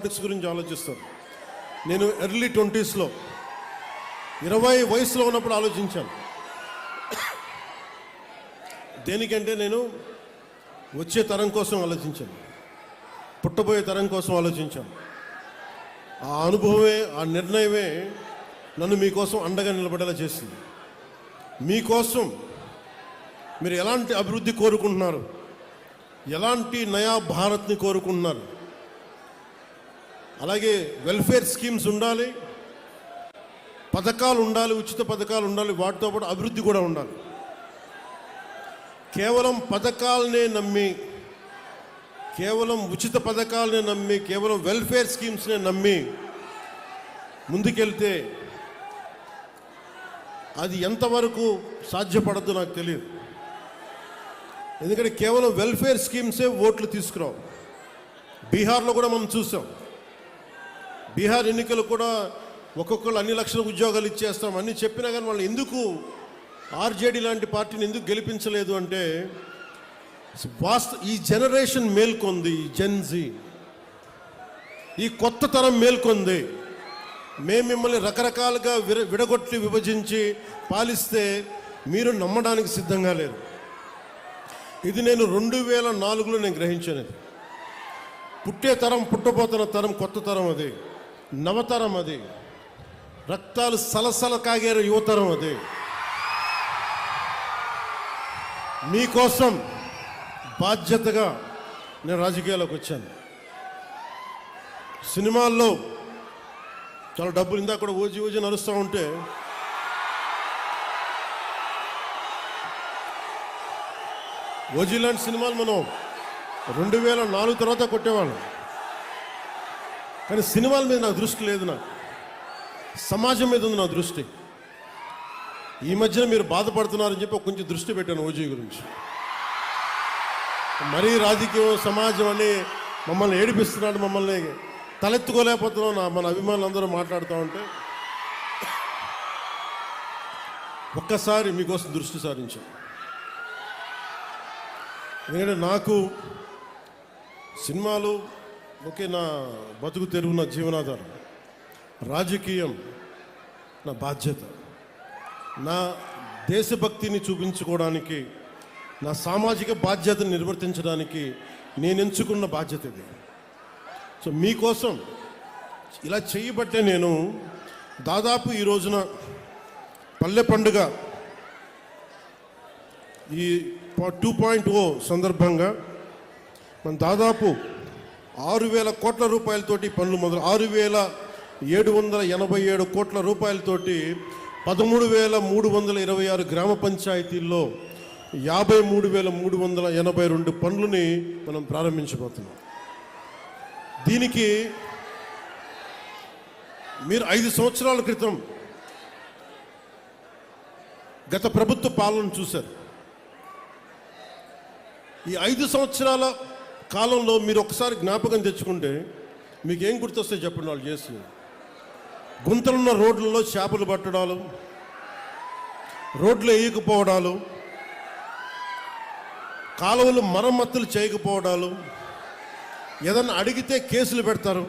Politics గురించి ఆలోచిస్తాను. నేను ఎర్లీ 20s లో 20 వయసులో ఉన్నప్పుడు ఆలోచించాను. దేనికంటే నేను వచ్చే తరం కోసం ఆలోచించాను, పుట్టబోయే తరం కోసం ఆలోచించాను. ఆ అనుభవమే, ఆ నిర్ణయమే నన్ను మీకోసం అండగా నిలబడేలా చేసింది. మీకోసం మీరు ఎలాంటి అభివృద్ధి కోరుకుంటున్నారు, ఎలాంటి నయా భారత్ని కోరుకుంటున్నారు, అలాగే వెల్ఫేర్ స్కీమ్స్ ఉండాలి, పథకాలు ఉండాలి, ఉచిత పథకాలు ఉండాలి, వాటితో పాటు అభివృద్ధి కూడా ఉండాలి. కేవలం పథకాలనే నమ్మి, కేవలం ఉచిత పథకాలనే నమ్మి, కేవలం వెల్ఫేర్ స్కీమ్స్నే నమ్మి ముందుకెళ్తే అది ఎంతవరకు సాధ్యపడద్దు నాకు తెలియదు. ఎందుకంటే కేవలం వెల్ఫేర్ స్కీమ్సే ఓట్లు తీసుకురావు. బీహార్లో కూడా మనం చూసాం. బీహార్ ఎన్నికలు కూడా ఒక్కొక్కరు అన్ని లక్షల ఉద్యోగాలు ఇచ్చేస్తాం అన్నీ చెప్పినా కానీ వాళ్ళు ఎందుకు ఆర్జేడీ లాంటి పార్టీని ఎందుకు గెలిపించలేదు అంటే ఈ జనరేషన్ మేల్కొంది, ఈ జెన్జీ, ఈ కొత్త తరం మేల్కొంది. మేము మిమ్మల్ని రకరకాలుగా విడగొట్టి విభజించి పాలిస్తే మీరు నమ్మడానికి సిద్ధంగా లేరు. ఇది నేను 2004లో నేను గ్రహించాను. పుట్టే తరం, పుట్టబోతున్న తరం కొత్త తరం, అది నవతరం, అది రక్తాలు సలసల కాగే యువతరం. అది మీకోసం బాధ్యతగా నేను రాజకీయాల్లోకి వచ్చాను. సినిమాల్లో చాలా డబ్బులు, ఇందాక కూడా ఓజీ నడుస్తూ ఉంటే ఓజీ లాంటి సినిమాలు మనం 2004 తర్వాత కొట్టేవాళ్ళం. కానీ సినిమాల మీద నా దృష్టి లేదు, నాకు సమాజం మీద ఉంది నా దృష్టి. ఈ మధ్యన మీరు బాధపడుతున్నారని చెప్పి కొంచెం దృష్టి పెట్టాను ఓజీ గురించి. మరీ రాజకీయం, సమాజం అని మమ్మల్ని ఏడిపిస్తున్నాడు, మమ్మల్ని తలెత్తుకోలేకపోతున్నాం మన అభిమానులు అందరూ మాట్లాడుతూ ఉంటే ఒక్కసారి మీకోసం దృష్టి సారించాం. ఎందుకంటే నాకు సినిమాలు ఓకే, నా బతుకు తెరువు, నా జీవనాధారం. రాజకీయం నా బాధ్యత, నా దేశభక్తిని చూపించుకోవడానికి, నా సామాజిక బాధ్యతను నిర్వర్తించడానికి నేను ఎంచుకున్న బాధ్యత ఇది. సో మీకోసం ఇలా చేయబట్టే నేను దాదాపు ఈ రోజున పల్లె పండుగ ఈ 2.0 సందర్భంగా మనం దాదాపు 6,000 కోట్ల రూపాయలతోటి పనులు మొదలు, 6,787 కోట్ల రూపాయలతోటి 13,326 గ్రామ పంచాయతీల్లో 53,382 పనులని మనం ప్రారంభించబోతున్నాం. దీనికి మీరు 5 సంవత్సరాల క్రితం గత ప్రభుత్వ పాలన చూశారు. ఈ 5 సంవత్సరాల కాలంలో మీరు ఒకసారి జ్ఞాపకం తెచ్చుకుంటే మీకు ఏం గుర్తొస్తాయి చెప్పండి. వాళ్ళు చేస్తున్నారు గుంతలున్న రోడ్లలో చేపలు పట్టడాలు, రోడ్లు వేయకపోవడాలు, కాలువలు మరమ్మతులు చేయకపోవడాలు, ఏదన్నా అడిగితే కేసులు పెడతారు.